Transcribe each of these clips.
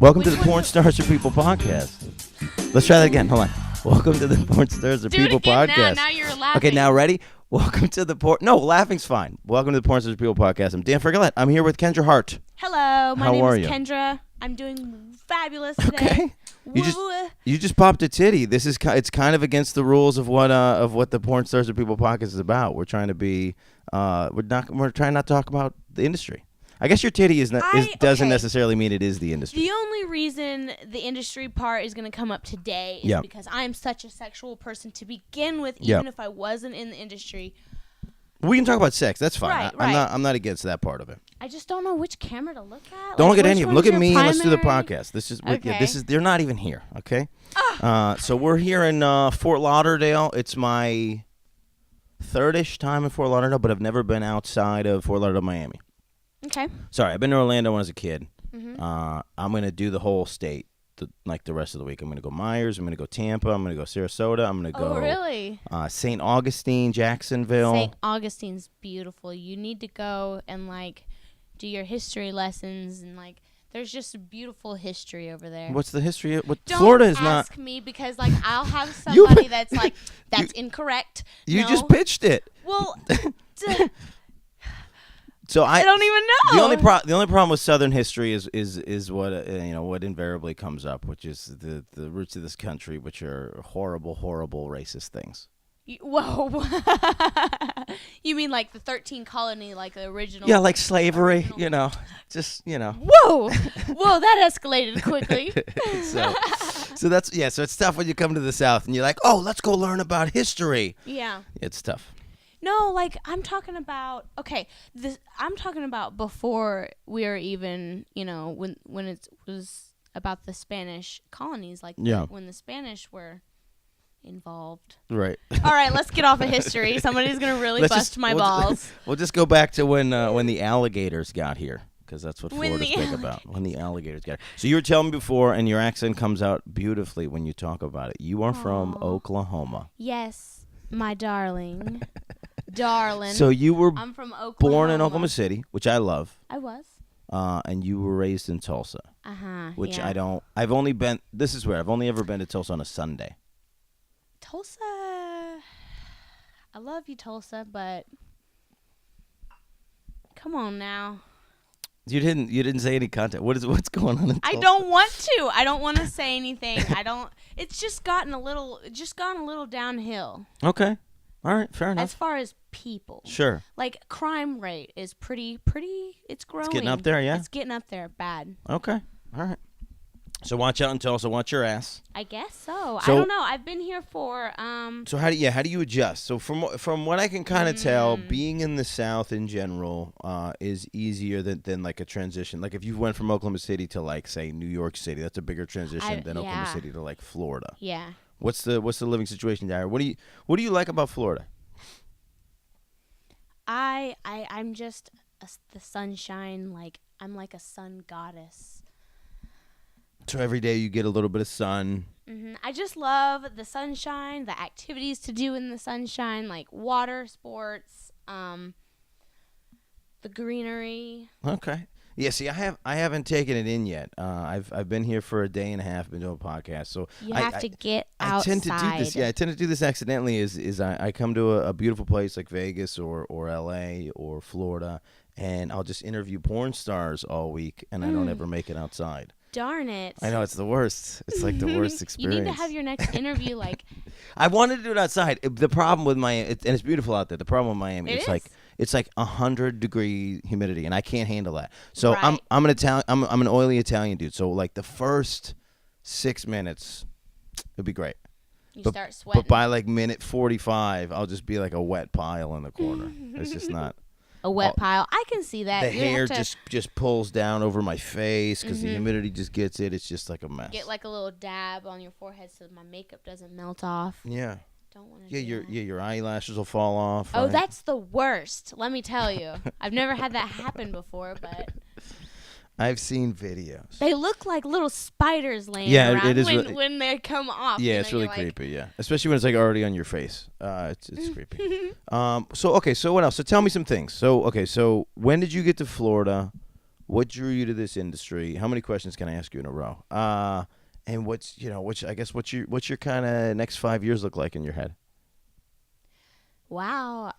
Welcome to the Porn Stars Are People podcast. Let's try that again. Hold on. Welcome to the Porn Stars Are People podcast. Now you're laughing. Okay, now ready? Welcome to the No, laughing's fine. Welcome to the Porn Stars Are People podcast. I'm Dan Fergalette. I'm here with Kendra Heart. Hello, my How name are is you? Kendra. I'm doing fabulous today. Okay. You just popped a titty. It's kind of against the rules of what the Porn Stars Are People podcast is about. We're trying to be we're trying not to talk about the industry. I guess your titty doesn't necessarily mean it is the industry. The only reason the industry part is going to come up today is because I am such a sexual person to begin with, even if I wasn't in the industry. We can talk about sex. That's fine. Right. I'm not against that part of it. I just don't know which camera to look at. Don't look at any of them. Look at me and let's do the primary? podcast. This Okay. is they're not even here, okay? So we're here in Fort Lauderdale. It's my third-ish time in Fort Lauderdale, but I've never been outside of Fort Lauderdale, Miami. Okay. Sorry, I've been to Orlando when I was a kid. Mm-hmm. I'm going to do the whole state the rest of the week. I'm going to go Myers. I'm going to go Tampa. I'm going to go Sarasota. I'm going to go really? St. Augustine, Jacksonville. St. Augustine's beautiful. You need to go and do your history lessons and there's just a beautiful history over there. What's the history? Don't Florida is not. ask me because I'll have somebody that's that's incorrect. You No. just pitched it. Well, So I don't even know. The only problem with Southern history is what what invariably comes up, which is the roots of this country, which are horrible, horrible racist things. Whoa. You mean the 13 colony, the original? Yeah, like slavery. Original. Whoa, that escalated quickly. so that's So it's tough when you come to the South and you're like, oh, let's go learn about history. Yeah. It's tough. No, I'm talking about I'm talking about before we were even, when it was about the Spanish colonies, when the Spanish were involved. Right. All right, let's get off of history. Somebody's going to really bust my balls. We'll just go back to when the alligators got here, because that's what Florida's big about. When the alligators got here. So you were telling me before, and your accent comes out beautifully when you talk about it. You are from Oklahoma. Yes, my darling. Darling. So you were I'm from Oklahoma. born in Oklahoma City, which I love. I was. And you were raised in Tulsa. Which yeah. I don't. I've only been. This is where I've only ever been to Tulsa on a Sunday. Tulsa. I love you, Tulsa, but come on now. You didn't say any content. What's going on in Tulsa? I don't want to. I don't want to say anything. It's just gotten a little downhill. Okay. All right, fair enough. As far as people. Sure. Crime rate is pretty, it's growing. It's getting up there, yeah? It's getting up there bad. Okay. All right. So watch out in Tulsa. Watch your ass. I guess so. I don't know. I've been here for So how do you adjust? So from what I can kind of tell, being in the South in general is easier than a transition. If you went from Oklahoma City to say New York City, that's a bigger transition than Oklahoma City to Florida. Yeah. What's the living situation there? What do you like about Florida? I'm just the sunshine. I'm like a sun goddess. So every day you get a little bit of sun. Mm-hmm. I just love the sunshine, the activities to do in the sunshine, water sports, the greenery. Okay. Yeah, see, I haven't taken it in yet. I've been here for a day and a half, been doing a podcast, so you have to get outside. I tend to do this. Yeah, I tend to do this accidentally. Is I come to a beautiful place like Vegas or LA or Florida, and I'll just interview porn stars all week, and I don't ever make it outside. Darn it! I know, it's the worst. It's the worst experience. You need to have your next interview I wanted to do it outside. The problem with Miami, and it's beautiful out there. The problem with Miami, it's 100-degree humidity, and I can't handle that. So right. I'm an oily Italian dude. So the first 6 minutes, it'd be great. You start sweating. But by minute 45, I'll just be like a wet pile in the corner. It's just not. A wet pile. I can see that. The hair just pulls down over my face because the humidity just gets it. It's just like a mess. Get a little dab on your forehead so my makeup doesn't melt off. Yeah. Don't want to. Your eyelashes will fall off. Oh, right? That's the worst. Let me tell you. I've never had that happen before, but I've seen videos. They look like little spiders laying around it is when they come off. Yeah, it's really creepy, yeah. Especially when it's already on your face. It's creepy. So what else? So tell me some things. So when did you get to Florida? what drew you to this industry? How many questions can I ask you in a row? And what's your kind of next 5 years look like in your head? Wow.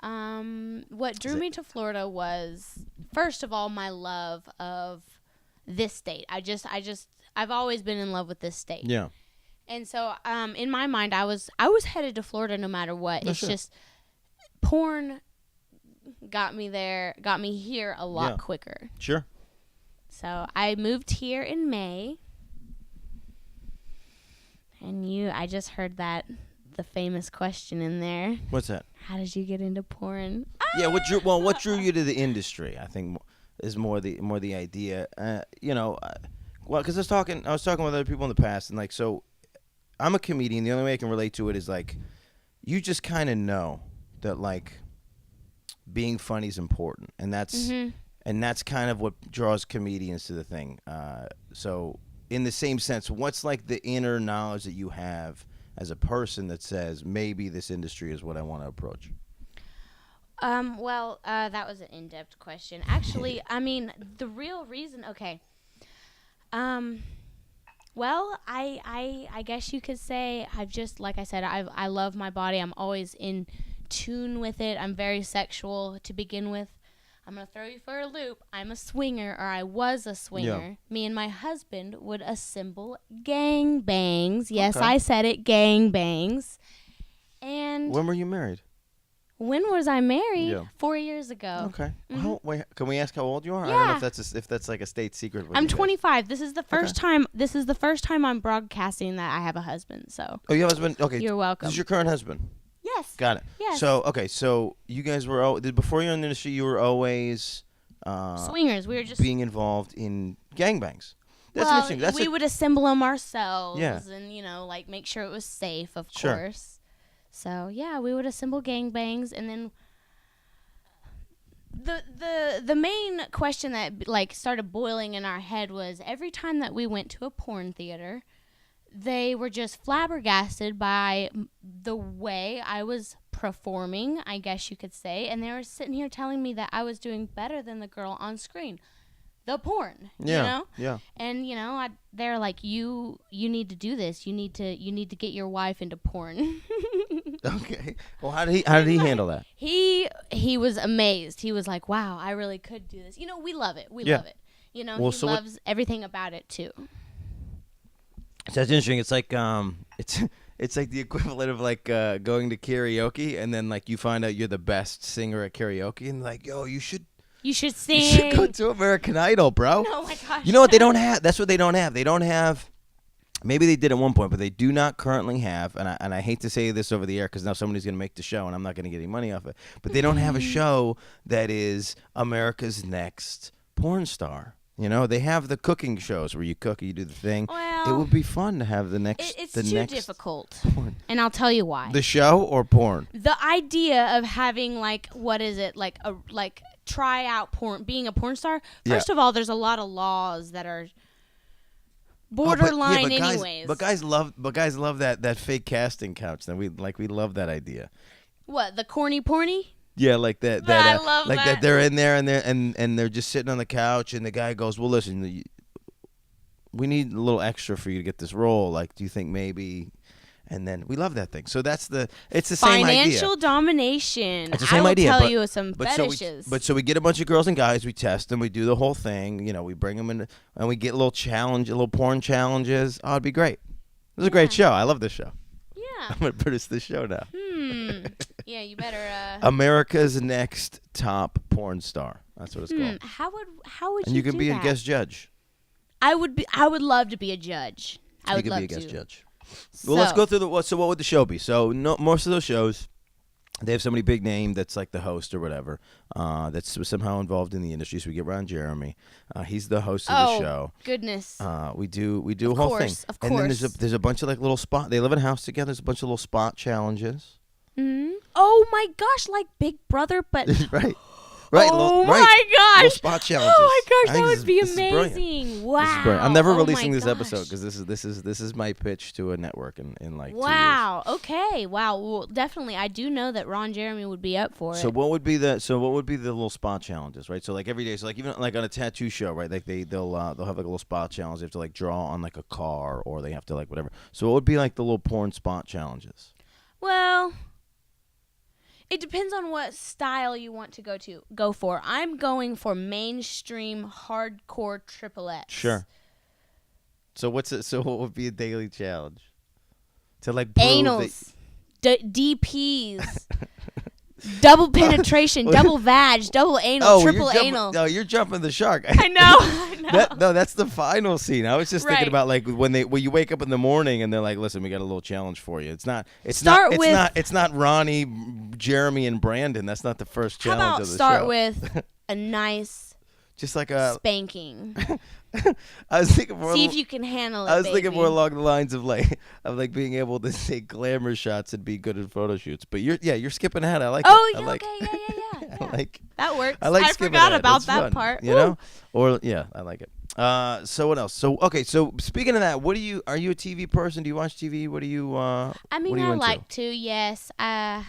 What drew me to Florida was, first of all, my love of this state. I've always been in love with this state. Yeah. And so, in my mind, I was headed to Florida no matter what. It's sure. just porn got me here a lot quicker. Sure. So I moved here in May, and I just heard the famous question in there. What's that? How did you get into porn? Yeah, what drew you to the industry? I think is more the idea. Because I was talking with other people in the past, and like, so I'm a comedian. The only way I can relate to it is like, you just kind of know that like being funny is important, and that's kind of what draws comedians to the thing. So in the same sense, what's like the inner knowledge that you have as a person that says maybe this industry is what I want to approach? Well, that was an in-depth question. Actually, I mean, the real reason, okay. Well, I guess you could say like I said, I love my body. I'm always in tune with it. I'm very sexual to begin with. I'm going to throw you for a loop. I'm a swinger, or I was a swinger. Yeah. Me and my husband would assemble gangbangs. Yes, okay. I said it, gangbangs. And when were you married? When was I married? Yeah. 4 years ago. Okay. Mm-hmm. Well, wait, can we ask how old you are? Yeah. I don't know if that's like a state secret. I'm 25. This is the first time. This is the first time I'm broadcasting that I have a husband. So. Oh, you have a husband? Okay. You're welcome. This is your current husband? Yes. Got it. Yes. So you guys were before you were in the industry, you were always swingers. We were just being involved in gangbangs. That's interesting. We would assemble them ourselves, and like make sure it was safe, of course. So yeah, we would assemble gangbangs, and then the main question that like started boiling in our head was every time that we went to a porn theater, they were just flabbergasted by the way I was performing, I guess you could say, and they were sitting here telling me that I was doing better than the girl on screen, the porn. Yeah, you know? Yeah. And they're like, you need to do this. You need to get your wife into porn. Okay. Well, how did he handle that? He was amazed. He was like, wow, I really could do this. We love it. We love it. He loves everything about it too. So that's interesting. It's like it's like the equivalent of like going to karaoke, and then like you find out you're the best singer at karaoke, and like, yo, you should sing. You should go to American Idol, bro. Oh my gosh. You know what they don't have? That's what they don't have. They don't have. Maybe they did at one point, but they do not currently have. And I hate to say this over the air because now somebody's going to make the show, and I'm not going to get any money off it. But they don't have a show that is America's Next Porn Star. They have the cooking shows where you cook, you do the thing. Well, it would be fun to have the next. It's too difficult, and I'll tell you why. The show or porn? The idea of having what is it, try out porn, being a porn star. First of all, there's a lot of laws that are borderline, anyways. But guys love that fake casting couch. Then we love that idea. What, the corny porny? Yeah, like that. I love that. That they're in there and they're just sitting on the couch, and the guy goes, "Well, listen, we need a little extra for you to get this role. Like, do you think maybe?" And then we love that thing. So it's the same idea. Financial domination. It's the same idea. I will tell you some fetishes. So we get a bunch of girls and guys, we test them, we do the whole thing. We bring them in, and we get a little porn challenges. Oh, it'd be great. It was a great show. I love this show. Yeah. I'm gonna produce this show now. Yeah, you better. America's Next Top Porn Star. That's what it's called. How would and you can be a guest judge. I would love to be a judge. I would love to. You could be a guest judge. Well, let's go through so what would the show be? So most of those shows, they have somebody big name that's like the host or whatever, that's somehow involved in the industry. So we get Ron Jeremy. He's the host of the show. Goodness. We do a whole thing. Of course. And then there's a bunch of like little spot. They live in a house together. There's a bunch of little spot challenges. Mm-hmm. Oh my gosh, like Big Brother, but right. Right. Oh my gosh. Little spot challenges. Oh my gosh, that would be amazing. Wow. This is brilliant. I'm never releasing this episode because this is my pitch to a network in like 2 years. Wow. Okay. Wow. Well, definitely. I do know that Ron Jeremy would be up for it. So what would be the little spot challenges, right? So like every day, so like even like on a tattoo show, right? Like they'll have like a little spot challenge. They have to like draw on like a car, or they have to like whatever. So what would be like the little porn spot challenges? Well, it depends on what style you want to go for. I'm going for mainstream hardcore triple X. Sure. So what would be a daily challenge? To like prove anals, DPs, double penetration, double vag, double anal, triple anal. No, you're jumping the shark. I know. That's the final scene. I was just thinking about like when you wake up in the morning and they're like, "Listen, we got a little challenge for you." It's not Ronnie, Jeremy, and Brandon. That's not the first challenge of the show. How about start with a nice, just like a spanking. I was thinking more. See if you can handle it. I was thinking more along the lines of like being able to take glamour shots and be good at photo shoots. But you're skipping ahead. I like. Oh, it. yeah. I like that works. I forgot about that fun, part. You know, or I like it. So what else? So speaking of that, are you a TV person? Do you watch TV? What do you? I like to. Yes.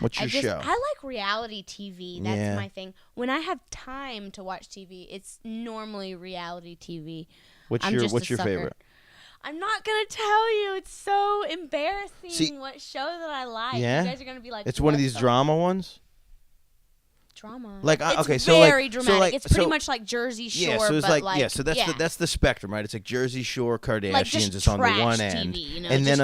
What's your show? I like reality TV. That's my thing. When I have time to watch TV, it's normally reality TV. What's your favorite? I'm not gonna tell you. It's so embarrassing. What show that I like? Yeah? You guys are gonna be like, it's one of these drama ones. Drama. Like it's so very like, dramatic. So like, it's pretty much like Jersey Shore. Yeah, so it's but so that's the spectrum, right? It's like Jersey Shore, Kardashians. Like just it's on the one trash end, TV, you know, and then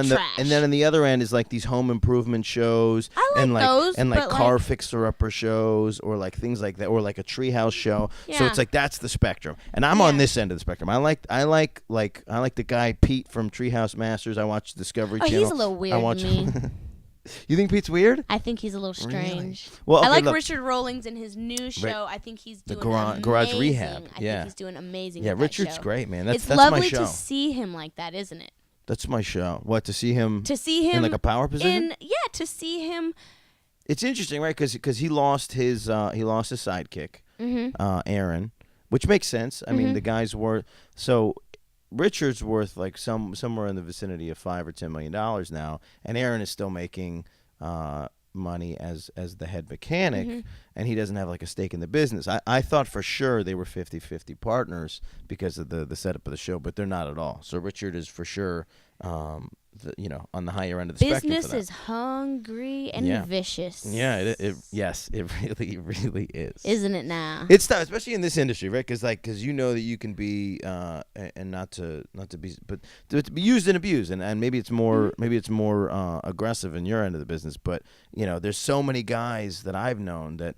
on the other end is like these home improvement shows, I like those, and like car fixer upper shows, or like things like that, or like a treehouse show. Yeah. So it's like that's the spectrum, and I'm on this end of the spectrum. I like the guy Pete from Treehouse Masters. I watch Discovery Channel. He's a little weird to me. You think Pete's weird? I think he's a little strange. Really? Well, okay, I like Richard Rawlings in his new show. I think he's doing amazing. Garage Rehab. I think he's doing amazing. Yeah, Richard's show. great, man. It's that's lovely my show. to see him like that, isn't it? That's my show. What, to see him in like a power position? To see him. It's interesting, right? Because he lost his sidekick, Aaron, which makes sense. I mean, the guy's worth Richard's worth like somewhere in the vicinity of $5 or $10 million now, and Aaron is still making money as the head mechanic, and he doesn't have like a stake in the business. I thought for sure they were 50-50 partners because of the setup of the show, but they're not at all. So Richard is for sure on the higher end of the spectrum. Business is hungry and vicious. Yeah, it really is. Isn't it now? It's tough, especially in this industry, right? Because you know that you can be and not to be, but to be used and abused, and maybe it's more aggressive in your end of the business. But there's so many guys that I've known that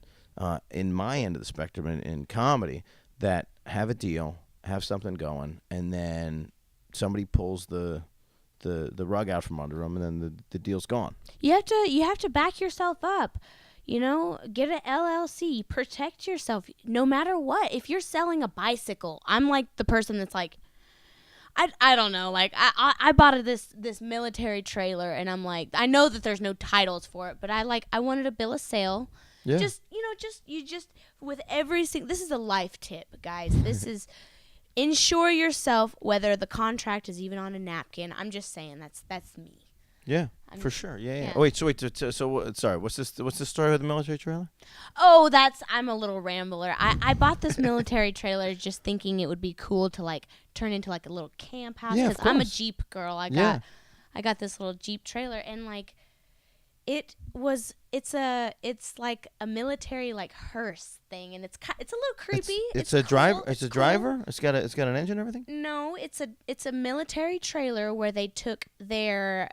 in my end of the spectrum in comedy that have a deal, have something going, and then somebody pulls the rug out from under them, and then the deal's gone. You have to back yourself up. Get an LLC, protect yourself no matter what. If you're selling a bicycle, I'm like the person that's like, I don't know, like I bought this military trailer, and I'm like, I know that there's no titles for it, but I wanted a bill of sale. Yeah. Just with every single, this is a life tip, guys. This is insure yourself, whether the contract is even on a napkin. I'm just saying that's me. Yeah, for sure. Yeah. Oh, wait. So sorry. What's the story with the military trailer? Oh, I'm a little rambler. I bought this military trailer just thinking it would be cool to like turn into like a little camp house, because I'm a Jeep girl. I got this little Jeep trailer, and like it's like a military like hearse thing, and it's a little creepy. It's a driver. It's a driver. It's got an engine and everything. No, it's a military trailer where they took their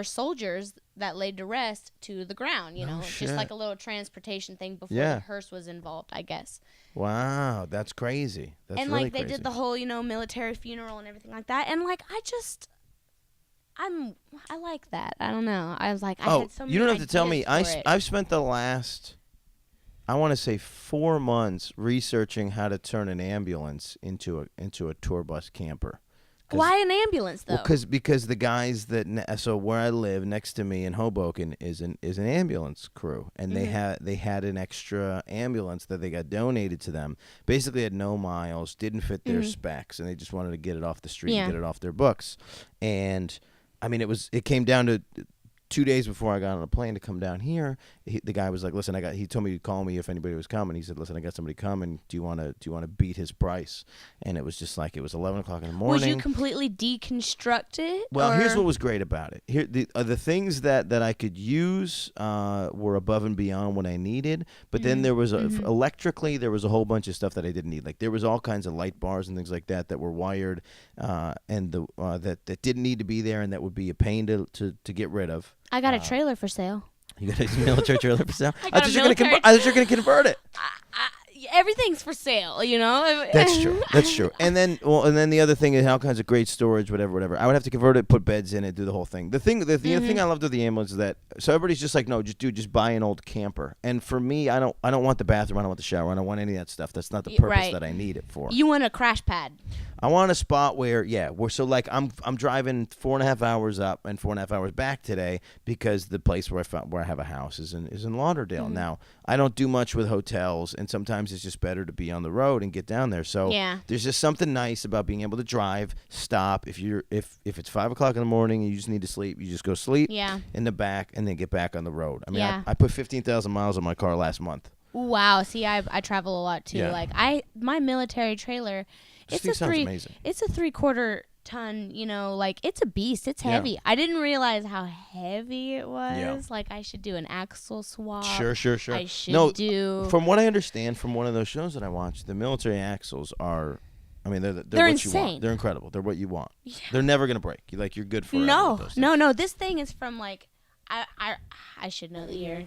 soldiers that laid to rest to the ground. Just like a little transportation thing before the hearse was involved, I guess. Wow, that's crazy. That's really like they crazy. did the whole military funeral and everything like that, and like I like that. I don't know. I was like, I had so many you don't have to tell me. I've spent the last, I want to say 4 months researching how to turn an ambulance into a tour bus camper, Why an ambulance though? Well, because the guys so where I live next to me in Hoboken is an ambulance crew, and they had an extra ambulance that they got donated to them. Basically, had no miles, didn't fit their specs, and they just wanted to get it off the street and get it off their books. And I mean, it came down to 2 days before I got on a plane to come down here. The guy was like, "Listen, he told me to call me if anybody was coming." He said, "Listen, I got somebody coming. Do you want to beat his price?" And it was just like it was 11:00 in the morning. Was you completely deconstruct it? Well, here's what was great about it. Here, the things that I could use were above and beyond what I needed. But then there was electrically, there was a whole bunch of stuff that I didn't need. Like there was all kinds of light bars and things like that were wired, and that didn't need to be there, and that would be a pain to get rid of. I got a trailer for sale. You got a military trailer for sale? I thought you were going to convert it. Everything's for sale, you know. That's true. That's true. And then the other thing is all kinds of great storage, whatever. I would have to convert it, put beds in it, do the whole thing. The other thing I loved with the ambulance is that so everybody's just like, no, just buy an old camper. And for me, I don't want the bathroom, I don't want the shower, I don't want any of that stuff. That's not the purpose that I need it for. You want a crash pad. I want a spot where so like I'm driving 4.5 hours up and 4.5 hours back today because the place where I have a house is in Lauderdale. Now I don't do much with hotels, and sometimes it's just better to be on the road and get down there. So there's just something nice about being able to drive, stop. If it's 5:00 in the morning and you just need to sleep, you just go sleep in the back and then get back on the road. I mean, I put 15,000 miles on my car last month. Wow. See, I travel a lot too. Yeah. Like my military trailer. It's a 3/4 ton, you know, like it's a beast. It's heavy. Yeah. I didn't realize how heavy it was. Yeah. Like I should do an axle swap. Sure. I should do. From what I understand from one of those shows that I watched, the military axles are, I mean, they're what insane. You want. They're incredible. They're what you want. Yeah. They're never gonna break. You're good for No. This thing is from like I should know the year,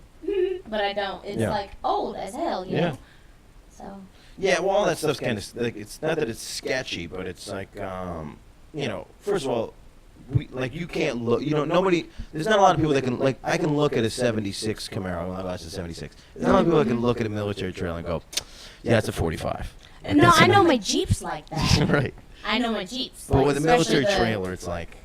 but I don't. It's like old as hell. You know? So. Yeah, well, all that stuff's kind of like, it's not that it's sketchy, but it's like, first of all, you can't look, nobody, there's not a lot of people that can, like, I can look at a 76 Camaro, when I watched a 76. There's not a lot of people that can look at a military trailer and go, yeah, it's a 45. No, I know my Jeep's like that. Right. I know my Jeep's. But with a military trailer, it's like,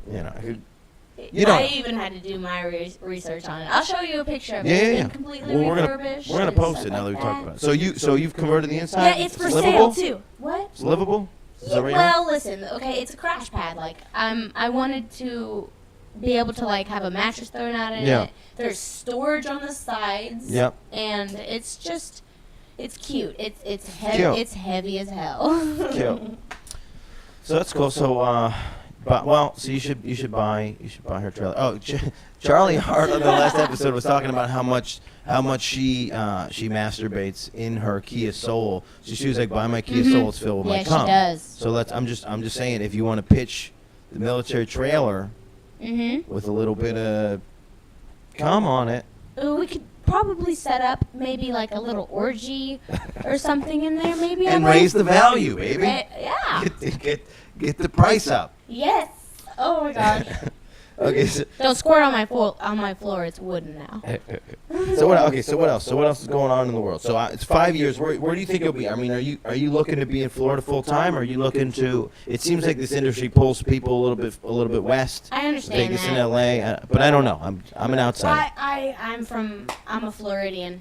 I even had to do my research on it. I'll show you a picture of it. It's been completely refurbished. We're gonna post it now that we talk about it. So you've converted the inside? Yeah, it's for sale too. What? It's livable? Well, listen. Okay, it's a crash pad. Like I wanted to be able to like have a mattress thrown out in it. There's storage on the sides. Yep. And it's cute. It's heavy. Cute. It's heavy as hell. Cute. So that's cool. So so you should buy her trailer. Oh, Charlie Hart on the last episode was talking about how much she masturbates in her Kia Soul. So she was like, "Buy my Kia Soul, it's filled with my cum." Yeah, she does. So I'm just saying, if you want to pitch the military trailer with a little bit of cum on it, we could probably set up maybe like a little orgy or something in there, maybe. And raise the value, baby. Yeah. Get the price up. Yes. Oh my gosh. Okay. Don't squirt on my floor. It's wooden now. So what else? So what else is going on in the world? So it's 5 years. Where do you think you'll be? I mean, are you looking to be in Florida full time? Or are you looking to? It seems like this industry pulls people a little bit west. I understand Vegas that. and LA, but I don't know. I'm an outsider. I'm a Floridian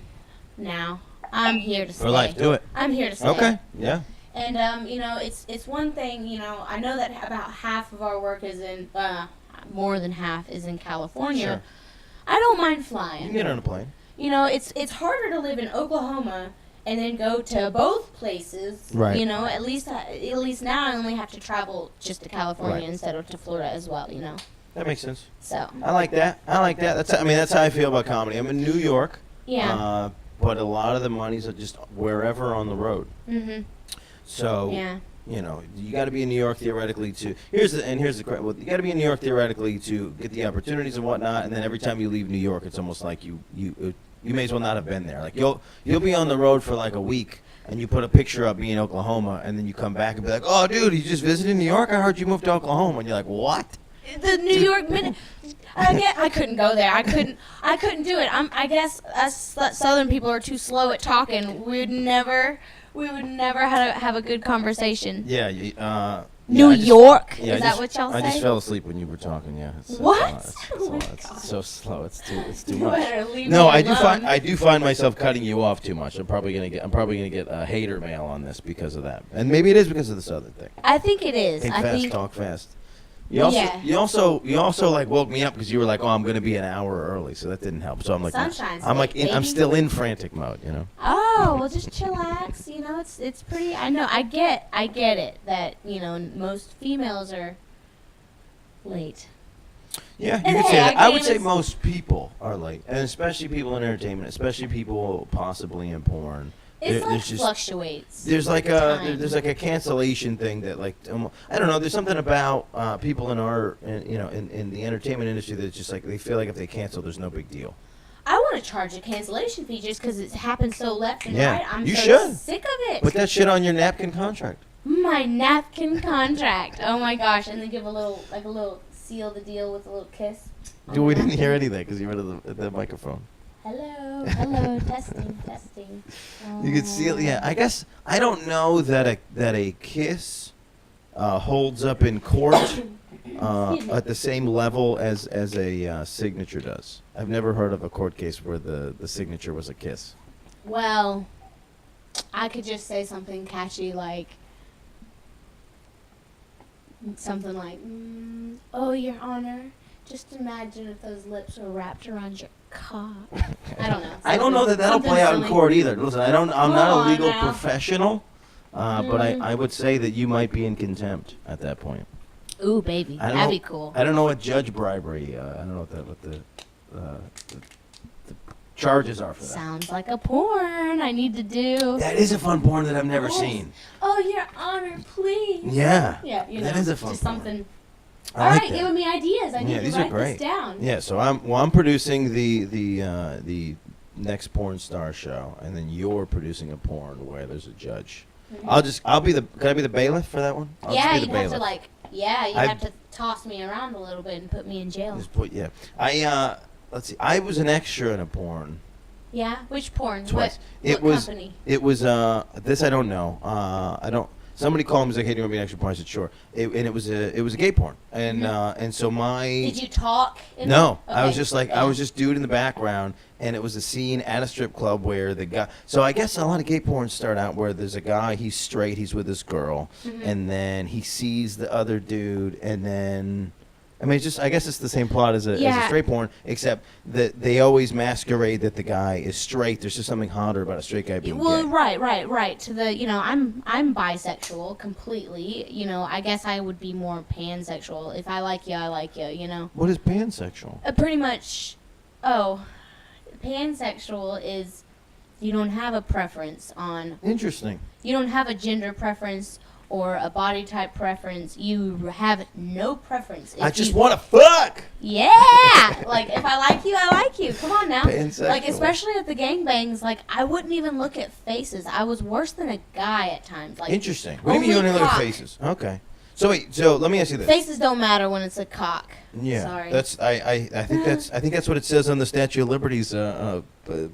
now. I'm here to stay. For life, do it. I'm here to stay. Okay. Yeah. And it's one thing. I know that about half of our work is in. More than half is in California. Sure. I don't mind flying. You can get on a plane. It's harder to live in Oklahoma and then go to both places. Right. At least now I only have to travel just to California instead of to Florida as well. That makes sense. So. I like that. That's how I feel about comedy. I'm in New York. Yeah. But a lot of the money's just wherever on the road. Mhm. So. Yeah. You got to be in New York theoretically to. Here's the you got to be in New York theoretically to get the opportunities and whatnot. And then every time you leave New York, it's almost like you may as well not have been there. Like you'll be on the road for like a week, and you put a picture up me in Oklahoma, and then you come back and be like, "Oh, dude, you just visited New York? I heard you moved to Oklahoma." And you're like, "What?" The New York minute. I couldn't go there. I couldn't do it. I guess us Southern people are too slow at talking. We would never have a good conversation. Yeah, New York? Is that what y'all say? I just fell asleep when you were talking. Yeah. What? It's so slow. It's too much. No, I do find myself cutting you off too much. I'm probably gonna get a hater mail on this because of that, and maybe it is because of this other thing. I think it is. Think fast, talk fast. You also like woke me up because you were like, oh, I'm gonna be an hour early, so that didn't help. So I'm like, I'm still in frantic mode, you know. Oh, well, just chillax. You know, it's pretty. I know. I get it that most females are late. Yeah, you could say that. I would say most people are late, and especially people in entertainment, especially people possibly in porn. It fluctuates. There's like a cancellation thing that I don't know. There's something about people in in the entertainment industry that's just like they feel like if they cancel, there's no big deal. I want to charge a cancellation fee just because it happens so left and right. I'm sick of it. Put that shit on your napkin contract. My napkin contract. Oh my gosh! And then give a little seal the deal with a little kiss. Dude, we didn't hear anything because you were at the microphone. Hello, testing. You could seal. Yeah, I guess I don't know that a kiss holds up in court at the same level as a signature does. I've never heard of a court case where the signature was a kiss. Well, I could just say something catchy like "Oh, Your Honor, just imagine if those lips were wrapped around your cock." I don't know. I don't know that'll play out in court either. Listen, I'm not a legal professional, but I would say that you might be in contempt at that point. Ooh, baby, that'd be cool. I don't know what judge bribery. I don't know what the charges are for that. Sounds like a porn I need to do. That is a fun porn that I've never seen. Oh, Your Honor, please. Yeah. Yeah, that is a fun just porn. Something. All right, giving me ideas. I need these to are write great. this down. Yeah, so I'm producing the next porn star show, and then you're producing a porn where there's a judge. Mm-hmm. Can I be the bailiff for that one? You have to have to toss me around a little bit and put me in jail. Let's see. I was an extra in a porn. Yeah, which porn? Twice. What company? It was this I don't know. Somebody called me and was like, "Hey, do you want to be an extra porn?" I said, "Sure." It was a gay porn, and so my. Did you talk? No, okay. I was just dude in the background, and it was a scene at a strip club where the guy. So I guess a lot of gay porns start out where there's a guy, he's straight, he's with this girl, and then he sees the other dude, and then. I mean, I guess it's the same plot as a straight porn, except that they always masquerade that the guy is straight. There's just something hotter about a straight guy being gay. Right. To the, I'm bisexual completely. I guess I would be more pansexual. If I like you, I like you. What is pansexual? Pretty much, pansexual is you don't have a preference on. Interesting. You don't have a gender preference. Or a body type preference, you have no preference. I just want to fuck! Yeah! Like, if I like you, I like you. Come on now. Pansexual. Like, especially at the gangbangs, like, I wouldn't even look at faces. I was worse than a guy at times. Like, interesting. What do you mean you don't even look at faces? Okay. So wait, let me ask you this. Faces don't matter when it's a cock. Yeah. Sorry. I think that's what it says on the Statue of Liberty's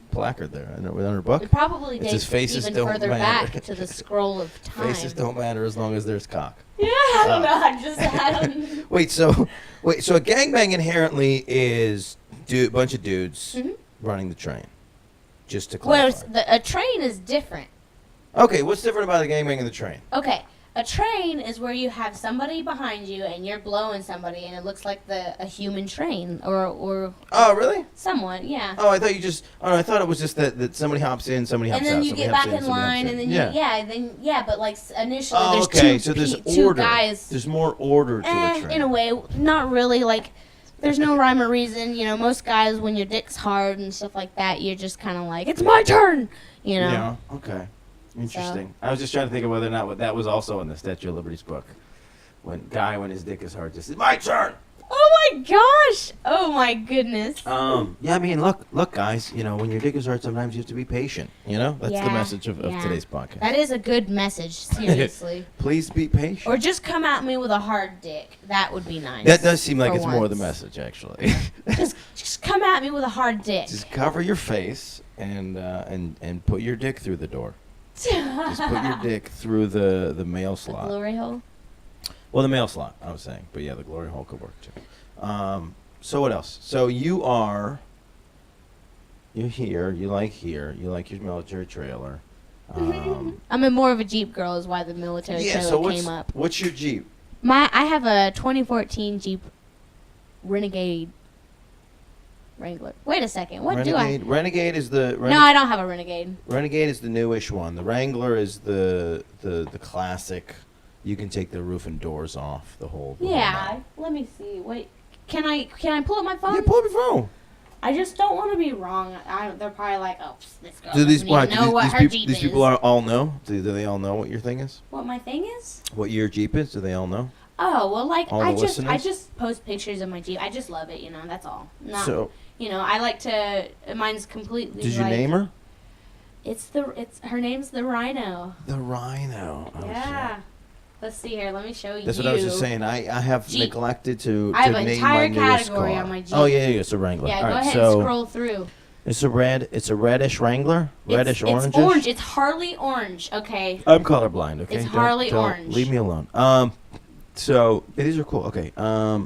placard there. I know on her book. It probably dates faces even don't further matter. back to the scroll of time. Faces don't matter as long as there's cock. Yeah, I don't. Wait, so a gangbang inherently is a bunch of dudes running the train. Just to clarify. Whereas a train is different. Okay, what's different about a gangbang and the train? Okay. A train is where you have somebody behind you and you're blowing somebody and it looks like a human train or oh really? Somewhat, yeah. Oh, I thought it was just that somebody hops in, somebody hops out. And then you get back in line and then but like initially there's two order. Guys. There's more order to a train. In a way, not really. Like there's no rhyme or reason. Most guys when your dick's hard and stuff like that, you're just kind of like, it's my turn. Yeah. Okay. Interesting. So. I was just trying to think of whether or not that was also in the Statue of Liberty's book. When his dick is hard, just my turn. Oh my gosh! Oh my goodness. Yeah, I mean, look, guys. When your dick is hard, sometimes you have to be patient. That's the message of today's podcast. That is a good message. Seriously. Please be patient. Or just come at me with a hard dick. That would be nice. That does seem like it's more the message, actually. just come at me with a hard dick. Just cover your face and put your dick through the door. Just put your dick through the mail slot. The glory hole? Well, the mail slot, I was saying. But, yeah, the glory hole could work, too. So what else? So you're here. You like your military trailer. I'm more of a Jeep girl is why the military trailer came up. What's your Jeep? I have a 2014 Jeep Renegade Wrangler. Wait a second. What do I? Renegade is the... No, I don't have a Renegade. Renegade is the newish one. The Wrangler is the classic. You can take the roof and doors off. The whole let me see. Wait. Can I pull up my phone? Yeah, pull up your phone. I just don't want to be wrong. They're probably like, oh, this girl doesn't even know what her Jeep is. These people all know? Do they all know what your thing is? What my thing is? What your Jeep is? Do they all know? Oh, well, like, I just post pictures of my Jeep. I just love it, that's all. So, I like to, mine's completely did you name her? Her name's the Rhino. The Rhino. Oh, yeah. Shit. Let's see here. Let me show you. That's what I was just saying. I have Jeep. neglected to I have name an entire my newest category car. on my Jeep. Oh, yeah, it's a Wrangler. Yeah, all go right, ahead and scroll through. It's a reddish Wrangler? Reddish orange? It's orange. It's Harley orange, okay? I'm colorblind, okay? It's Harley orange. Leave me alone. So, these are cool. Okay.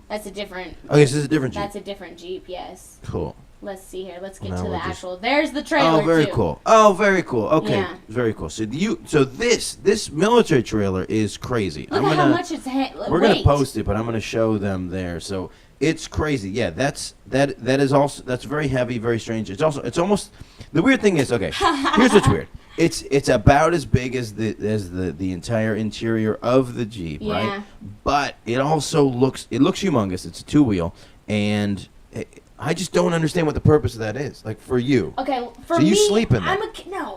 That's a different... Okay, so this is a different Jeep. That's a different Jeep, yes. Cool. Let's see here. Let's get to the actual... There's the trailer, Oh, very too. cool. Oh, very cool. Okay. Yeah. Very cool. So this military trailer is crazy. Look at how much it's... We're going to post it, but I'm going to show them there. So it's crazy. Yeah, that is also... That's very heavy, very strange. It's almost... The weird thing is... Okay, here's what's weird. It's about as big as the entire interior of the Jeep, right? But it also looks humongous. It's a two-wheel, and I just don't understand what the purpose of that is. Like for you. Okay, for me, you sleep in that.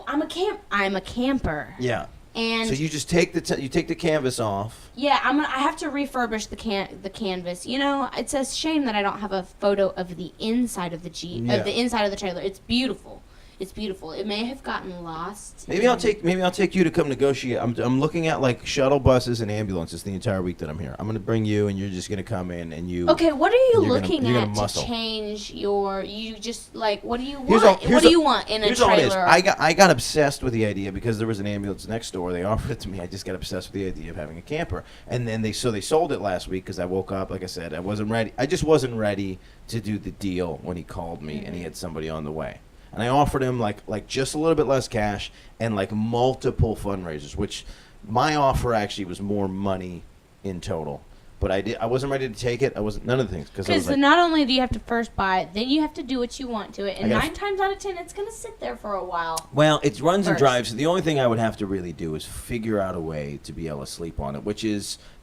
I'm a camper. Yeah. And so you just take the canvas off. Yeah, I have to refurbish the canvas. It's a shame that I don't have a photo of the inside of the Jeep, of the inside of the trailer. It's beautiful. It's beautiful. It may have gotten lost. Maybe I'll take you to come negotiate. I'm looking at like shuttle buses and ambulances the entire week that I'm here. I'm gonna bring you, and you're just gonna come in and you. Okay, what are you looking at to change your? You just like what do you want? What do you want in a trailer? Here's all it is. I got obsessed with the idea because there was an ambulance next door. They offered it to me. I just got obsessed with the idea of having a camper, and then they sold it last week because I woke up. Like I said, I wasn't ready. I just wasn't ready to do the deal when he called me and he had somebody on the way. And I offered him like just a little bit less cash and like multiple fundraisers, which my offer actually was more money in total. But I wasn't ready to take it. I wasn't none of the things because not only do you have to first buy it, then you have to do what you want to it, and 9 times out of 10, it's gonna sit there for a while. Well, it runs and drives. So the only thing I would have to really do is figure out a way to be able to sleep on it,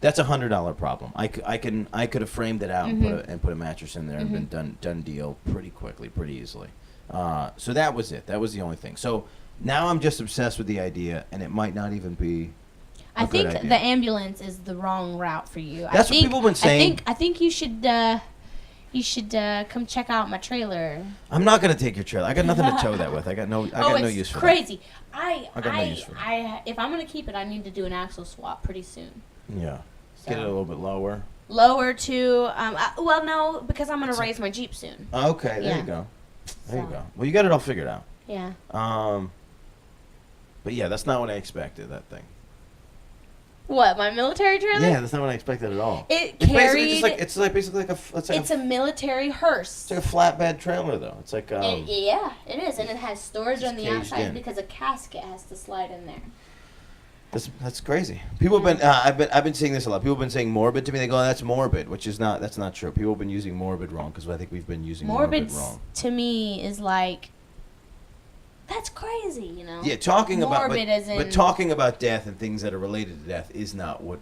that's a $100 problem. I could have framed it out and put a mattress in there and been done deal pretty quickly, pretty easily. So that was it. That was the only thing. So now I'm just obsessed with the idea, and it might not even be. I think the ambulance is the wrong route for you. That's what people have been saying. I think you should come check out my trailer. I'm not gonna take your trailer. I got nothing to tow that with. I got no use for crazy. that. I got no use for that. If I'm gonna keep it, I need to do an axle swap pretty soon. Yeah. Get it a little bit lower. Lower to well, no, because I'm gonna raise my Jeep soon. Okay, there you go. There you go. Well, you got it all figured out. Yeah. But yeah, that's not what I expected. That thing. What, my military trailer? Yeah, that's not what I expected at all. It's carried. It's basically like a military hearse. It's like a flatbed trailer, though. It's like yeah, it is, and it has storage on the outside because a casket has to slide in there. That's crazy. People have been I've been seeing this a lot. People have been saying morbid to me. They go, "That's morbid," that's not true. People have been using morbid wrong because I think we've been using morbid wrong. To me is like that's crazy, Yeah, talking morbid but talking about death and things that are related to death is not what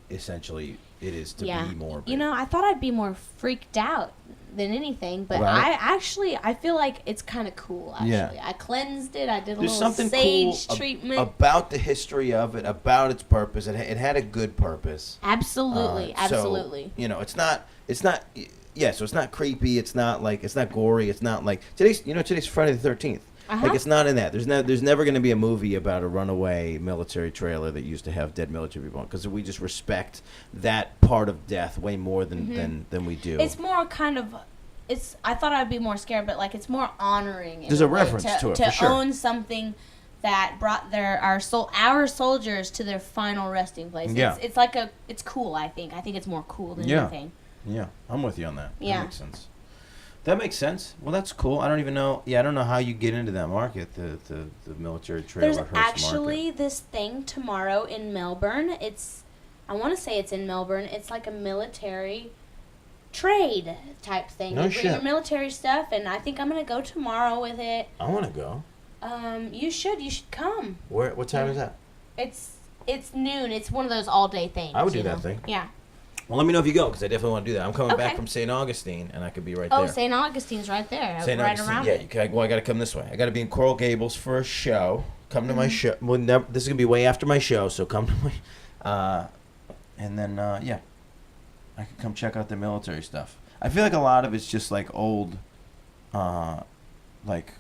essentially it is to be morbid. I thought I'd be more freaked out than anything, but I feel like it's kind of cool. Actually, I cleansed it. I did a little sage treatment about the history of it, about its purpose. It had a good purpose. Absolutely. So, it's not. Yeah, so it's not creepy. It's not gory. It's not like today's Friday the 13th. Like it's not in that. There's never going to be a movie about a runaway military trailer that used to have dead military people on because we just respect that part of death way more than we do. It's more kind of. I thought I'd be more scared, but like it's more honoring. There's a reference to it for sure. To own something that brought our soldiers to their final resting place. Yeah. It's cool, I think. I think it's more cool than anything. Yeah, I'm with you on that. Yeah. That makes sense. That makes sense. Well, that's cool. I don't even know. Yeah, I don't know how you get into that market, the military trailer There's hearse actually market. this thing tomorrow in Melbourne. I want to say it's in Melbourne. It's like a military trade type thing. No you shit. bring your military stuff, and I think I'm gonna go tomorrow with it. I want to go. You should come. What time is that? It's noon. It's one of those all day things. I would do that thing. Yeah. Well, let me know if you go, because I definitely want to do that. I'm coming back Okay. from St. Augustine, and I could be right Oh, there. St. Augustine's right there. St. Right Augustine. around Yeah, it. I got to come this way. I got to be in Coral Gables for a show. Come to my show. Well, this is going to be way after my show, so come to my... and then, yeah, I could come check out the military stuff. I feel like a lot of it's just like old, like...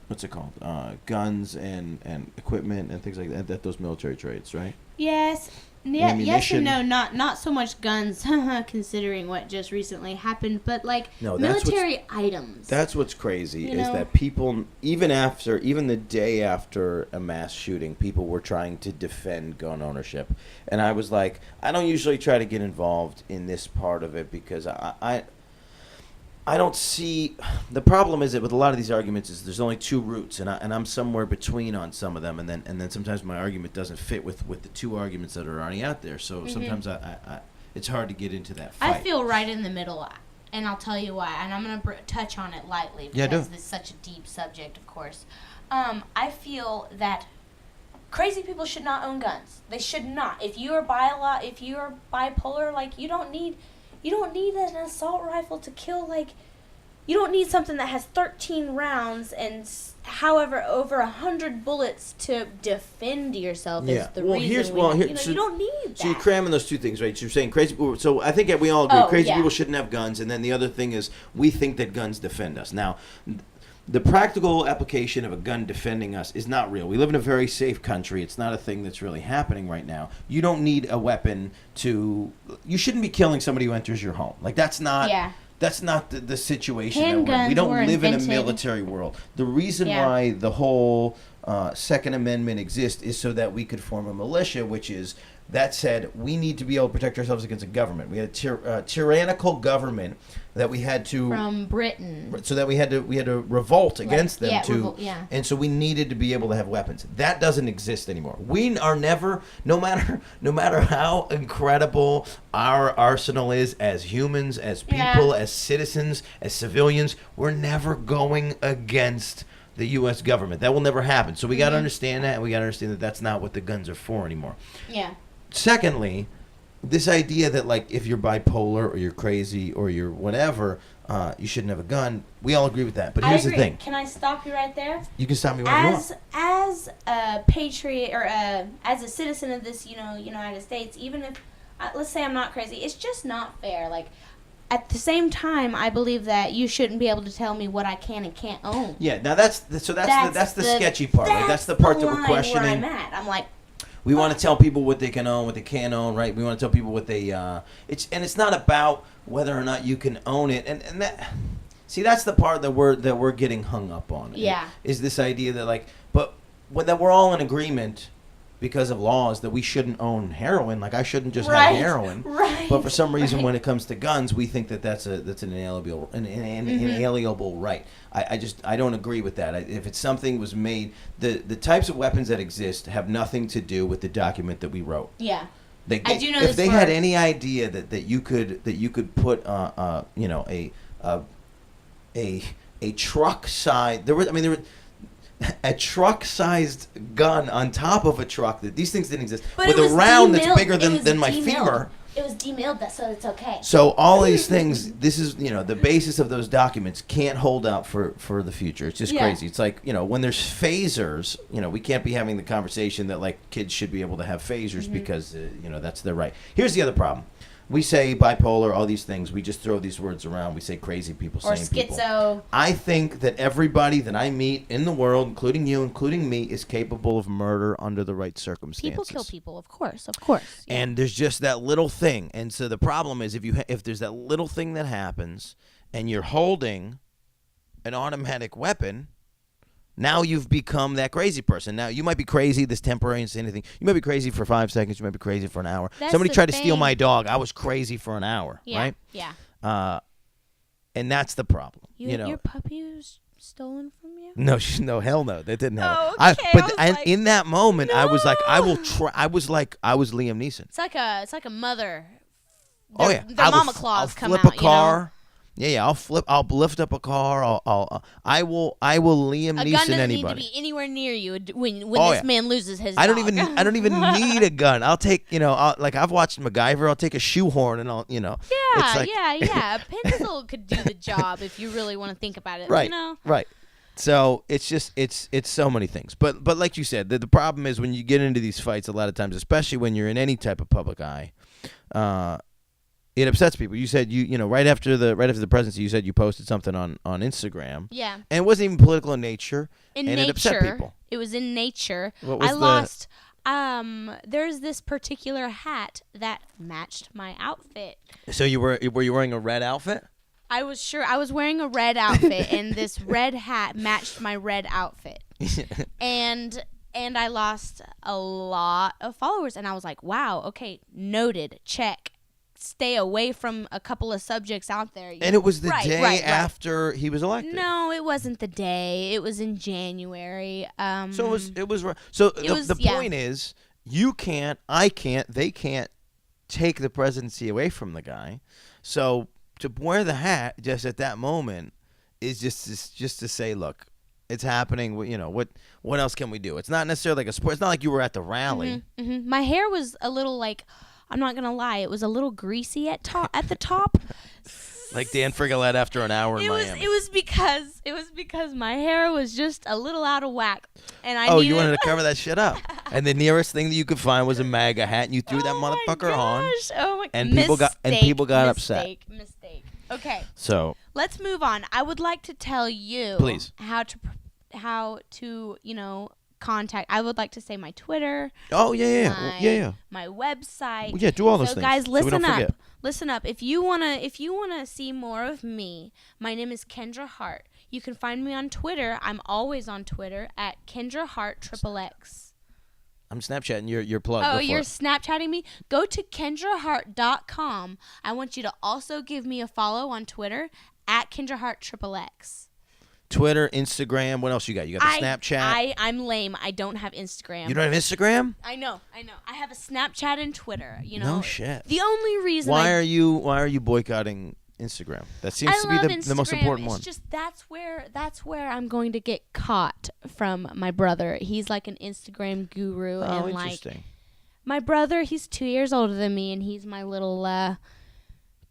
What's it called? Guns and equipment and things like that. Those military trades, right? Yes. Yeah, yes and Ammunition. no, not so much guns, considering what just recently happened, but like No, that's military items. That's what's crazy You is know? that people, even the day after a mass shooting, people were trying to defend gun ownership. And I was like, I don't usually try to get involved in this part of it because I don't see the problem is that with a lot of these arguments is there's only two routes and I'm somewhere between on some of them and then sometimes my argument doesn't fit with the two arguments that are already out there, so sometimes I it's hard to get into that fight. I feel right in the middle, and I'll tell you why, and I'm going to touch on it lightly because do. it's such a deep subject, of course. I feel that crazy people should not own guns. They should not. If you are bipolar, like you don't need an assault rifle to kill, like, you don't need something that has 13 rounds and however over 100 bullets to defend yourself. Yeah. Is the Well, reason you don't need that. So you're cramming those two things, right? So you're saying crazy people. So I think that we all agree crazy yeah. people shouldn't have guns, and then the other thing is we think that guns defend us. Now, the practical application of a gun defending us is not real. We live in a very safe country. It's not a thing that's really happening right now. You don't need a weapon to... You shouldn't be killing somebody who enters your home. Like, that's not... Yeah. That's not the situation Handguns that we're in. We don't were live in a invented. military world. The reason why the whole Second Amendment exists is so that we could form a militia, which is, that said, we need to be able to protect ourselves against a government. We had a tyrannical government that we had to... From Britain. So that we had to revolt against them and so we needed to be able to have weapons. That doesn't exist anymore. We are never, no matter how incredible our arsenal is as humans, as people, as citizens, as civilians, we're never going against the U.S. government. That will never happen. So we got to understand that, and we got to understand that that's not what the guns are for anymore. Yeah. Secondly, this idea that, like, if you're bipolar or you're crazy or you're whatever, you shouldn't have a gun. We all agree with that. But here's the thing. Can I stop you right there? You can stop me whenever you want. As a patriot or as a citizen of this, United States, even if let's say I'm not crazy, it's just not fair. Like, at the same time, I believe that you shouldn't be able to tell me what I can and can't own. Yeah. Now that's the sketchy part. Right? That's the part that we're questioning. Where I'm at. I'm like, we want to tell people what they can own, what they can't own, right? We want to tell people what they it's not about whether or not you can own it, and that. See, that's the part that we're getting hung up on. Yeah. Is this idea that, like, but that we're all in agreement because of laws that we shouldn't own heroin. Like, I shouldn't just have heroin. Right. But for some reason, when it comes to guns, we think that's an inalienable right. I don't agree with that. If it's something was made, the types of weapons that exist have nothing to do with the document that we wrote. Yeah. I do know if they had any idea that you could put a truck size a truck-sized gun on top of a truck. That these things didn't exist. But with a round that's bigger than my femur. It was demilled, so it's okay. So all these things, this is, the basis of those documents can't hold out for the future. It's just crazy. It's like, when there's phasers, we can't be having the conversation that, like, kids should be able to have phasers because, that's their right. Here's the other problem. We say bipolar, all these things. We just throw these words around. We say crazy people, sane people. Or schizo. I think that everybody that I meet in the world, including you, including me, is capable of murder under the right circumstances. People kill people, of course. Yeah. And there's just that little thing. And so the problem is if there's that little thing that happens and you're holding an automatic weapon, Now you've become that crazy person. Now you might be crazy, this temporary insanity thing. You might be crazy for 5 seconds. You might be crazy for an hour. Somebody tried to steal my dog. I was crazy for an hour, right? Yeah. And that's the problem. Your puppy was stolen from you? No, hell no. That didn't happen. Okay. In that moment, no. I was like, I will try. I was Liam Neeson. It's like a mother. The mama claws come out. I'll flip a car. Yeah. I'll lift up a car. I will Liam Neeson anybody. A gun doesn't need to be anywhere near you when this man loses his dog. I don't even need a gun. I'll take, like I've watched MacGyver. I'll take a shoehorn and I'll. Yeah. A pencil could do the job if you really want to think about it. Right. Right. So it's just it's so many things. But like you said, the problem is when you get into these fights a lot of times, especially when you're in any type of public eye, it upsets people. You said right after the presidency, you said you posted something on Instagram. Yeah. And it wasn't even political in nature. It upset people. It was in nature. I lost. There's this particular hat that matched my outfit. So were you wearing a red outfit? I was wearing a red outfit, and this red hat matched my red outfit. and I lost a lot of followers, and I was like, wow, okay, noted, check. Stay away from a couple of subjects out there. And it was the day after he was elected. No, it wasn't the day. It was in January. So it was. So the point is, you can't, I can't, they can't take the presidency away from the guy. So to wear the hat just at that moment is just to say, look, it's happening. What else can we do? It's not necessarily like a sport. It's not like you were at the rally. Mm-hmm, mm-hmm. My hair was a little like. I'm not gonna lie, it was a little greasy at the top. Like Dan Frigolette after an hour in Miami. It was because my hair was just a little out of whack, and you wanted to cover that shit up. And the nearest thing that you could find was a MAGA hat, and you threw that motherfucker on. Oh my! And people got upset. Mistake. Okay. So let's move on. I would like to tell you, please, how to contact. I would like to say my Twitter. Oh yeah. My website. Yeah, do all those things. So guys, listen up. Forget. Listen up. If you wanna see more of me, my name is Kendra Heart. You can find me on Twitter. I'm always on Twitter at Kendra Heart XXX. I'm Snapchatting your plug. Oh, you're Snapchatting me? Go to KendraHeart.com. I want you to also give me a follow on Twitter at Kendra Heart XXX. Twitter, Instagram. What else you got? You got the Snapchat. I'm lame. I don't have Instagram. You don't have Instagram? I know. I have a Snapchat and Twitter. No shit. The only reason. Why are you boycotting Instagram? That seems to be the most important one. It's just that's where I'm going to get caught from my brother. He's like an Instagram guru. Oh, and interesting. My brother, he's 2 years older than me, and he's my little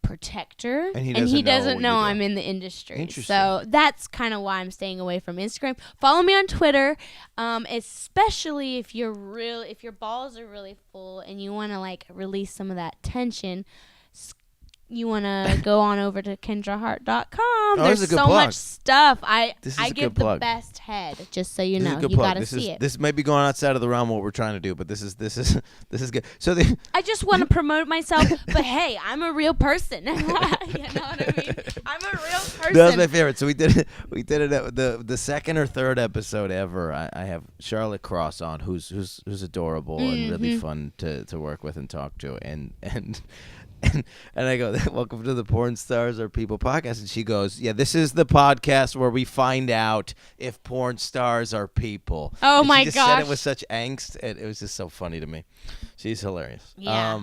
protector, and he doesn't know I'm in the industry. Interesting. So that's kind of why I'm staying away from Instagram. Follow me on Twitter, especially if your balls are really full and you want to like release some of that tension. You want to go on over to KendraHeart.com. There's so much stuff. I give the best head, just so you know. You got to see it. This may be going outside of the realm of what we're trying to do, but this is good. So I just want to promote myself, but hey, I'm a real person. You know what I mean? I'm a real person. That was my favorite. So we did it at the second or third episode ever. I have Charlotte Cross on, who's adorable and really fun to work with and talk to, and I go, welcome to the Porn Stars Are People podcast. And she goes, yeah, this is the podcast where we find out if porn stars are people. Oh, and my gosh. She just said it with such angst. It was just so funny to me. She's hilarious. Yeah.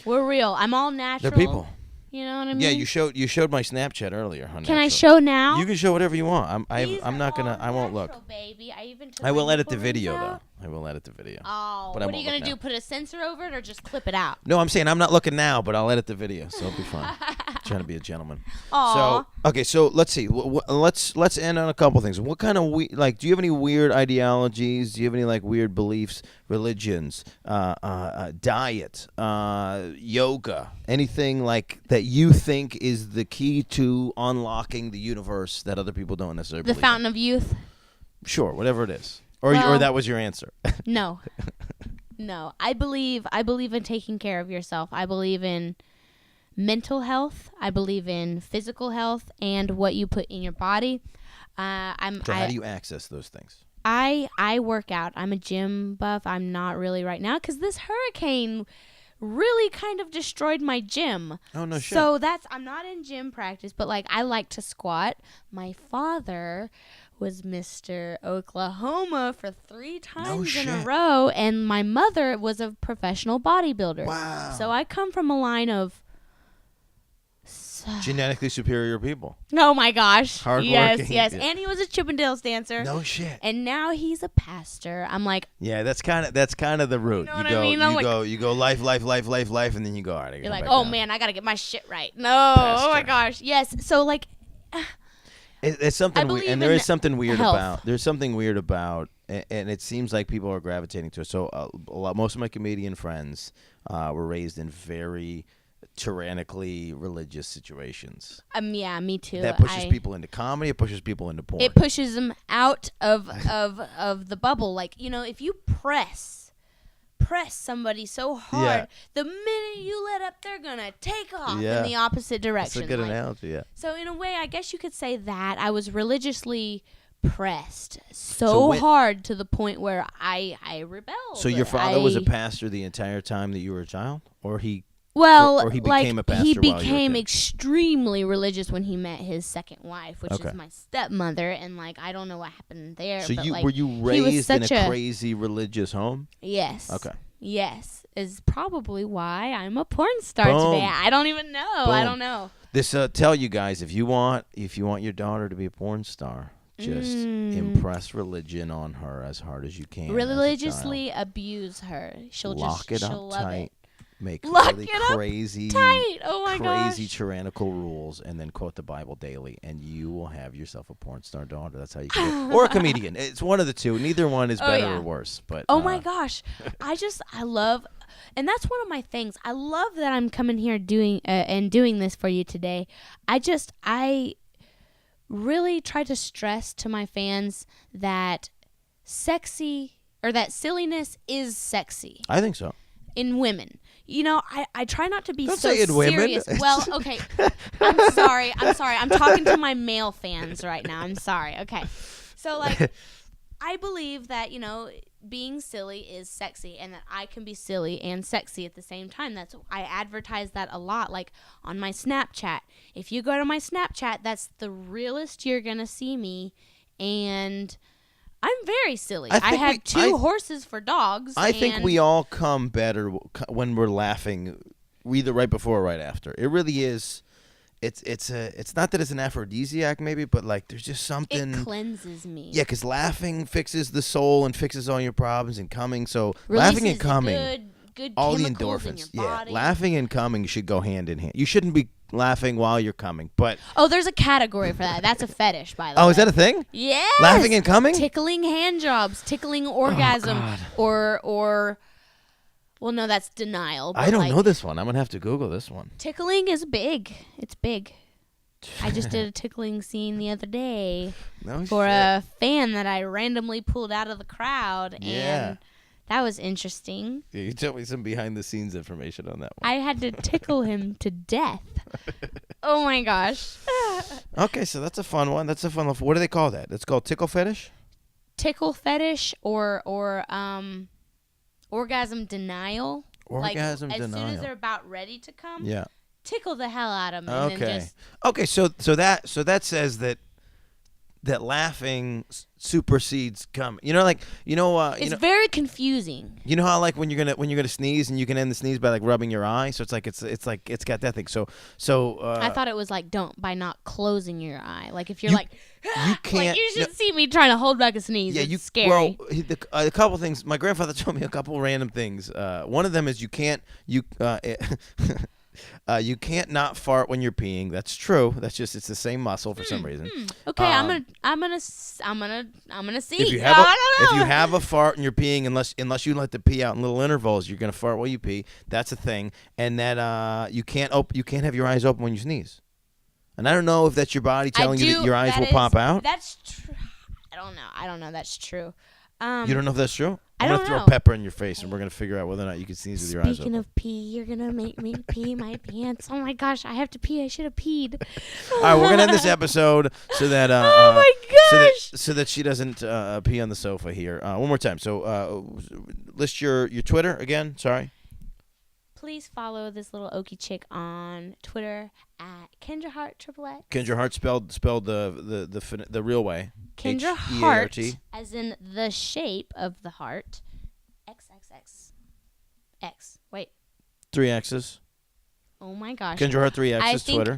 We're real. I'm all natural. They're people. You know what I mean? Yeah, you showed my Snapchat earlier. Can I show now? You can show whatever you want. I'm not gonna. I won't look. Baby. I will edit the video though. I will edit the video. Oh, but what are you gonna do? Put a censor over it or just clip it out? No, I'm saying I'm not looking now, but I'll edit the video, so it'll be fun. Trying to be a gentleman. Aww. So okay, so let's see. Let's end on a couple things. What kind of do you have any weird ideologies? Do you have any like weird beliefs, religions, diet, yoga, anything like that you think is the key to unlocking the universe that other people don't necessarily believe? The fountain of youth. Sure, whatever it is, or that was your answer. No. I believe in taking care of yourself. I believe in mental health. I believe in physical health and what you put in your body. So how do you access those things? I work out. I'm a gym buff. I'm not really right now because this hurricane really kind of destroyed my gym. Oh, no shit. So I'm not in gym practice, but like I like to squat. My father was Mr. Oklahoma for 3 times in a row, and my mother was a professional bodybuilder. Wow. So I come from a line of genetically superior people. Oh my gosh. Hardworking. Yes. Yeah. And he was a Chippendales dancer. No shit. And now he's a pastor. I'm like, yeah, that's kind of the route. You know what I mean? You go life, and then you go, all right. You're like, oh man, I gotta get my shit right. No, pastor. Oh my gosh, yes. So like, it's something weird, and there is something weird health. about. There's something weird about, and it seems like people are gravitating to it. So most of my comedian friends were raised in very tyrannically religious situations. Yeah, me too. That pushes people into comedy. It pushes people into porn. It pushes them out of the bubble. Like, you know, if you press somebody so hard, the minute you let up, they're gonna take off in the opposite direction. That's a good analogy. Yeah. So in a way, I guess you could say that I was religiously pressed so hard to the point where I rebelled. So your father was a pastor the entire time that you were a child, or he? Well, or he became a pastor he while you were a became kid? Extremely religious when he met his second wife, which is my stepmother, and like I don't know what happened there. So but, were you raised in a crazy religious home? Yes. Okay. Yes, is probably why I'm a porn star Boom. today. I don't even know. Boom. I don't know. This tell you guys, if you want your daughter to be a porn star, just impress religion on her as hard as you can. Religiously abuse her. She'll she'll love tight. It. Make Lock really it up crazy, tight. Oh my crazy gosh. tyrannical rules, and then quote the Bible daily, and you will have yourself a porn star daughter. That's how you can or a comedian. It's one of the two. Neither one is better or worse. But oh my gosh, I love, and that's one of my things. I love that I'm coming here doing this for you today. I really try to stress to my fans that silliness is sexy. I think so. In women. You know, I try not to be Don't so say in serious. Women. Well, okay. I'm sorry. I'm talking to my male fans right now. I'm sorry. Okay. So, like, I believe that, you know, being silly is sexy and that I can be silly and sexy at the same time. I advertise that a lot, like, on my Snapchat. If you go to my Snapchat, that's the realest you're going to see me. And I'm very silly. I have 2 horses for dogs. I think we all come better when we're laughing, either right before or right after. It really is. It's not that it's an aphrodisiac maybe, but like there's just something. It cleanses me. Yeah, because laughing fixes the soul and fixes all your problems and coming. So laughing and coming, good all the endorphins. endorphins. In your body. Laughing and coming should go hand in hand. You shouldn't be laughing while you're coming, but there's a category for that. That's a fetish, by the way. Oh, is that a thing? Yes. Laughing and coming? Tickling hand jobs, tickling orgasm, or well, no, that's denial. I don't know this one. I'm gonna have to Google this one. Tickling is big. It's big. I just did a tickling scene the other day for a fan that I randomly pulled out of the crowd, and that was interesting. Yeah, you tell me some behind-the-scenes information on that one. I had to tickle him to death. Oh, my gosh. Okay, so that's a fun one. What do they call that? It's called tickle fetish? Tickle fetish or orgasm denial. Orgasm denial. As soon as they're about ready to come, tickle the hell out of them. Okay. And then just okay, so that says that laughing supersedes coming. It's very confusing. You know how like when you're gonna sneeze and you can end the sneeze by like rubbing your eye. So it's got that thing. So I thought it was like by not closing your eye. Like if you're you can't. Like you should see me trying to hold back a sneeze. It's scary. Well, a couple things. My grandfather told me a couple random things. One of them is you can't not fart when you're peeing. That's true. That's just it's the same muscle for some reason. Okay, I'm gonna see. If you have a fart and you're peeing, unless you let the pee out in little intervals, you're gonna fart while you pee. That's a thing. And that you can't have your eyes open when you sneeze. And I don't know if that's your body telling you that your eyes will pop out. That's true. I don't know. That's true. You don't know if that's true? I'm going to throw pepper in your face, and we're going to figure out whether or not you can sneeze with your eyes open. Speaking of pee, you're going to make me pee my pants. Oh, my gosh. I have to pee. I should have peed. All right, we're going to end this episode so that oh, my So that she doesn't pee on the sofa here. One more time. So list your Twitter again. Sorry. Please follow this little okie chick on Twitter at Kendra Heart XXX. Kendra Heart spelled the real way. Kendra Heart, as in the shape of the heart. XXX. X. Wait. 3 X's. Oh my gosh. Kendra Heart 3 X's Twitter.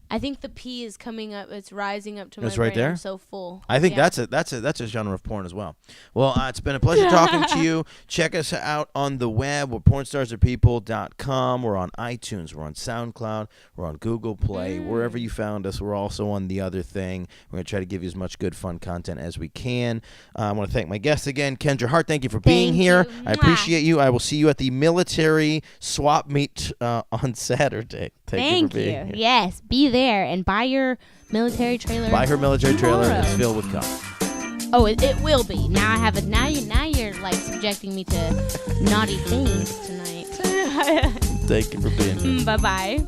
I think the P is coming up. It's rising up to my brain. Right there. I'm so full. I think that's a genre of porn as well. Well, it's been a pleasure talking to you. Check us out on the web. We're pornstarsarpeople.com. We're on iTunes. We're on SoundCloud. We're on Google Play. Wherever you found us, we're also on The Other Thing. We're going to try to give you as much good, fun content as we can. I want to thank my guest again, Kendra Heart. Thank you for being here. I appreciate you. I will see you at the military swap meet on Saturday. Thank you. Here. Yes, be there and buy your military trailer. Buy her military trailer. It's filled with cum. Oh, it will be. Now I have it. Now you're like subjecting me to naughty things tonight. Thank you for being here. Bye bye.